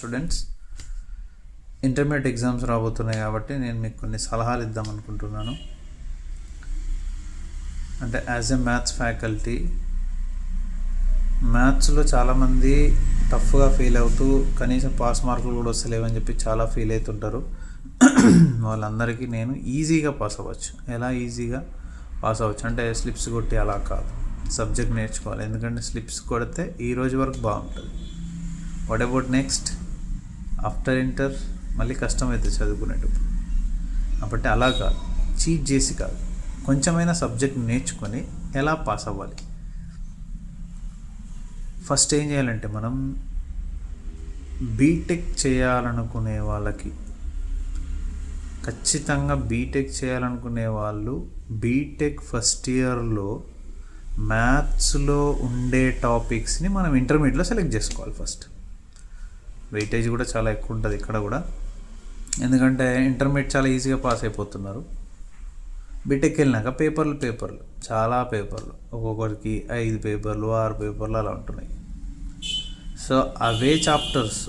Students, intermediate exams రాబోతున్నాయి కాబట్టి నేను మీకు కొన్ని సలహాలు ఇద్దాం అనుకుంటున్నాను. అంటే యాజ్ ఎ మ్యాథ్స్ ఫ్యాకల్టీ, మ్యాథ్స్లో చాలామంది టఫ్గా ఫీల్ అవుతూ కనీసం పాస్ మార్కులు కూడా వస్తలేవని చెప్పి చాలా ఫీల్ అవుతుంటారు. వాళ్ళందరికీ నేను ఈజీగా పాస్ అవ్వచ్చు. ఎలా ఈజీగా పాస్ అవ్వచ్చు అంటే స్లిప్స్ కొట్టి అలా కాదు, సబ్జెక్ట్ నేర్చుకోవాలి. ఎందుకంటే స్లిప్స్ కొడితే ఈ రోజు వరకు బాగుంటుంది. What about next after inter మళ్ళీ కష్టమవుతుంది చదువుకునేటప్పుడు. కాబట్టి అలా కాదు, చీట్ చేసి కాదు, కొంచెమైనా సబ్జెక్ట్ నేర్చుకొని ఎలా పాస్ అవ్వాలి. ఫస్ట్ ఏం చేయాలంటే, మనం బీటెక్ చేయాలనుకునే వాళ్ళకి, ఖచ్చితంగా బీటెక్ చేయాలనుకునే వాళ్ళు బీటెక్ ఫస్ట్ ఇయర్లో మ్యాథ్స్లో ఉండే టాపిక్స్ని మనం ఇంటర్మీడియట్లో సెలెక్ట్ చేసుకోవాలి. ఫస్ట్ వెయిటేజ్ కూడా చాలా ఎక్కువ ఉంటుంది ఇక్కడ కూడా, ఎందుకంటే ఇంటర్మీడియట్ చాలా ఈజీగా పాస్ అయిపోతున్నారు. బీటెక్ వెళ్ళినాక పేపర్లు చాలా పేపర్లు, ఒక్కొక్కరికి 5 పేపర్లు 6 పేపర్లు అలా ఉంటున్నాయి. సో అవే చాప్టర్స్,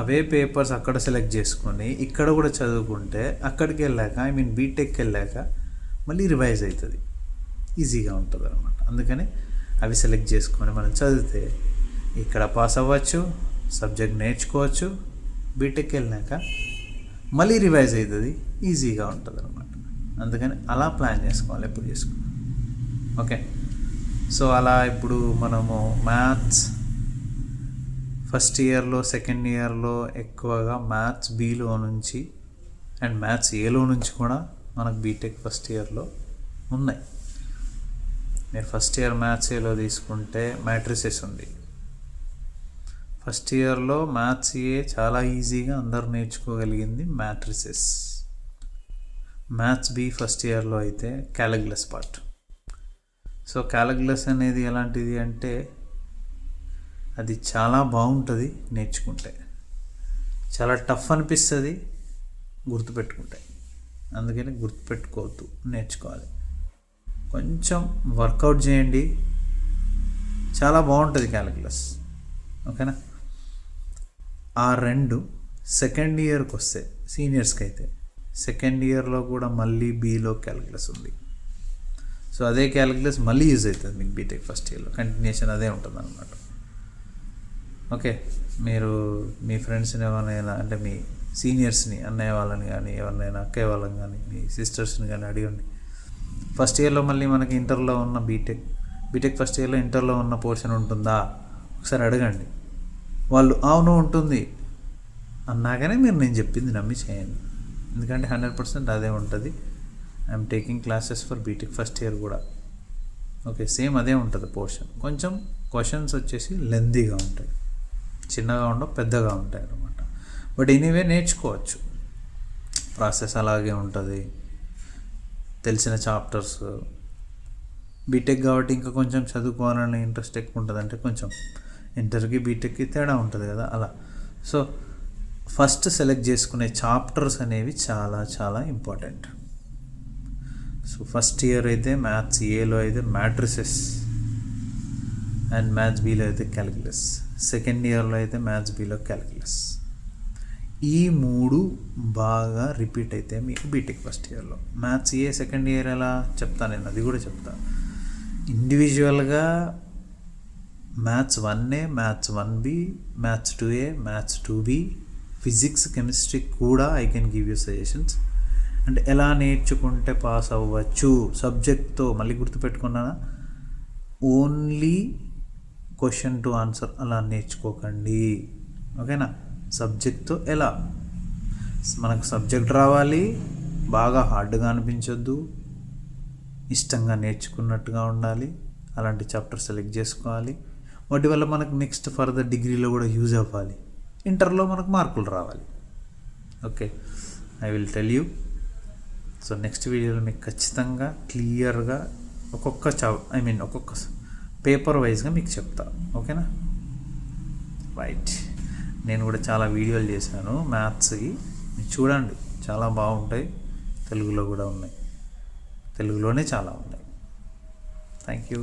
అవే పేపర్స్ అక్కడ సెలెక్ట్ చేసుకొని ఇక్కడ కూడా చదువుకుంటే అక్కడికి వెళ్ళాక బీటెక్కి వెళ్ళాక మళ్ళీ రివైజ్ అవుతుంది, ఈజీగా ఉంటుంది అనమాట. అందుకని అవి సెలెక్ట్ చేసుకొని మనం చదివితే ఇక్కడ పాస్ అవ్వచ్చు, సబ్జెక్ట్ నేర్చుకోవచ్చు. బీటెక్కి వెళ్ళాక మళ్ళీ రివైజ్ అవుతుంది, ఈజీగా ఉంటుంది అనమాట. అందుకని అలా ప్లాన్ చేసుకోవాలి ఎప్పుడు చేసుకుంటాం. ఓకే, సో అలా ఇప్పుడు మనము మ్యాథ్స్ ఫస్ట్ ఇయర్లో, సెకండ్ ఇయర్లో ఎక్కువగా మ్యాథ్స్ బిలో నుంచి అండ్ మ్యాథ్స్ ఏలో నుంచి కూడా మనకు బీటెక్ ఫస్ట్ ఇయర్లో ఉన్నాయి. మీరు ఫస్ట్ ఇయర్ మ్యాథ్స్ ఏలో తీసుకుంటే మ్యాట్రిసెస్ ఉంది. ఫస్ట్ ఇయర్లో మ్యాథ్స్ ఏ చాలా ఈజీగా అందరు నేర్చుకోగలిగింది మ్యాట్రిసెస్. మ్యాథ్స్ బి ఫస్ట్ ఇయర్లో అయితే క్యాలిక్యులస్ పార్ట్. సో క్యాలిక్యులస్ అనేది ఎలాంటిది అంటే అది చాలా బాగుంటుంది నేర్చుకుంటే, చాలా టఫ్ అనిపిస్తుంది గుర్తుపెట్టుకుంటే. అందుకని గుర్తుపెట్టుకోవద్దు, నేర్చుకోవాలి. కొంచెం వర్కౌట్ చేయండి, చాలా బాగుంటుంది క్యాలిక్యులస్. ఓకేనా? ఆ రెండు సెకండ్ ఇయర్కి వస్తే, సీనియర్స్కి అయితే సెకండ్ ఇయర్లో కూడా మళ్ళీ బీలో క్యాలిక్యులస్ ఉంది. సో అదే క్యాలిక్యులస్ మళ్ళీ యూజ్ అవుతుంది మీకు బీటెక్ ఫస్ట్ ఇయర్లో, కంటిన్యూషన్ అదే ఉంటుంది అన్నమాట. ఓకే, మీరు మీ ఫ్రెండ్స్ని ఎవరినైనా, అంటే మీ సీనియర్స్ని, అన్నయ్య వాళ్ళని కానీ, ఎవరినైనా అక్కయ్య వాళ్ళని కానీ, మీ సిస్టర్స్ని కానీ అడగండి. ఫస్ట్ ఇయర్లో మళ్ళీ మనకి ఇంటర్లో ఉన్న బీటెక్ ఫస్ట్ ఇయర్లో ఇంటర్లో ఉన్న పోర్షన్ ఉంటుందా ఒకసారి అడగండి. వాళ్ళు అవును ఉంటుంది అన్నాకనే మీరు నేను చెప్పింది నమ్మి చేయండి. ఎందుకంటే 100% అదే ఉంటుంది. I'm taking classes for BTech first year కూడా. ఓకే, సేమ్ అదే ఉంటుంది పోర్షన్. కొంచెం క్వశ్చన్స్ వచ్చేసి లెంతీగా ఉంటాయి, చిన్నగా ఉండవు, పెద్దగా ఉంటాయి అన్నమాట. బట్ ఎనీవే నేర్చుకోవచ్చు, ప్రాసెస్ అలాగే ఉంటుంది. తెలిసిన చాప్టర్స్, బీటెక్ కాబట్టి ఇంకా కొంచెం చదువుకోవాలనే ఇంట్రెస్ట్ ఎక్కువ ఉంటుంది. అంటే కొంచెం ఇంటర్కి బీటెక్కి తేడా ఉంటుంది కదా, అలా. సో ఫస్ట్ సెలెక్ట్ చేసుకునే చాప్టర్స్ అనేవి చాలా చాలా ఇంపార్టెంట్. సో ఫస్ట్ ఇయర్ అయితే మ్యాథ్స్ ఏలో అయితే మ్యాట్రిసెస్ అండ్ మ్యాథ్స్ బిలో అయితే క్యాలిక్యులస్. సెకండ్ ఇయర్లో అయితే మ్యాథ్స్ బిలో క్యాలిక్యులస్. ఈ 3 బాగా రిపీట్ అయితే మీకు బీటెక్ ఫస్ట్ ఇయర్లో. మ్యాథ్స్ ఏ సెకండ్ ఇయర్ ఎలా చెప్తాను నేను, అది కూడా చెప్తాను. ఇండివిజువల్గా maths 1A, maths 1B, maths 2A, maths 2B, physics, chemistry కూడా I can give you suggestions. అంటే ఎలా నేర్చుకుంటే పాస్ అవ్వచ్చు సబ్జెక్ట్తో. మళ్ళీ గుర్తుపెట్టుకున్నానా, ఓన్లీ క్వశ్చన్ టు ఆన్సర్ అలా నేర్చుకోకండి. ఓకేనా? సబ్జెక్ట్తో ఎలా, మనకు సబ్జెక్ట్ రావాలి, బాగా హార్డ్గా అనిపించొద్దు, ఇష్టంగా నేర్చుకున్నట్టుగా ఉండాలి. అలాంటి చాప్టర్ సెలెక్ట్ చేసుకోవాలి. వాటి వల్ల మనకు నెక్స్ట్ ఫర్దర్ డిగ్రీలో కూడా యూజ్ అవ్వాలి, ఇంటర్లో మనకు మార్కులు రావాలి. Okay, I will tell you. So next వీడియోలో మీకు ఖచ్చితంగా క్లియర్గా ఒక్కొక్క పేపర్ వైజ్గా మీకు చెప్తా. ఓకేనా? రైట్. నేను కూడా చాలా వీడియోలు చేశాను మ్యాథ్స్కి, మీరు చూడండి, చాలా బాగుంటాయి. తెలుగులో కూడా ఉన్నాయి, తెలుగులోనే చాలా ఉన్నాయి. Thank you.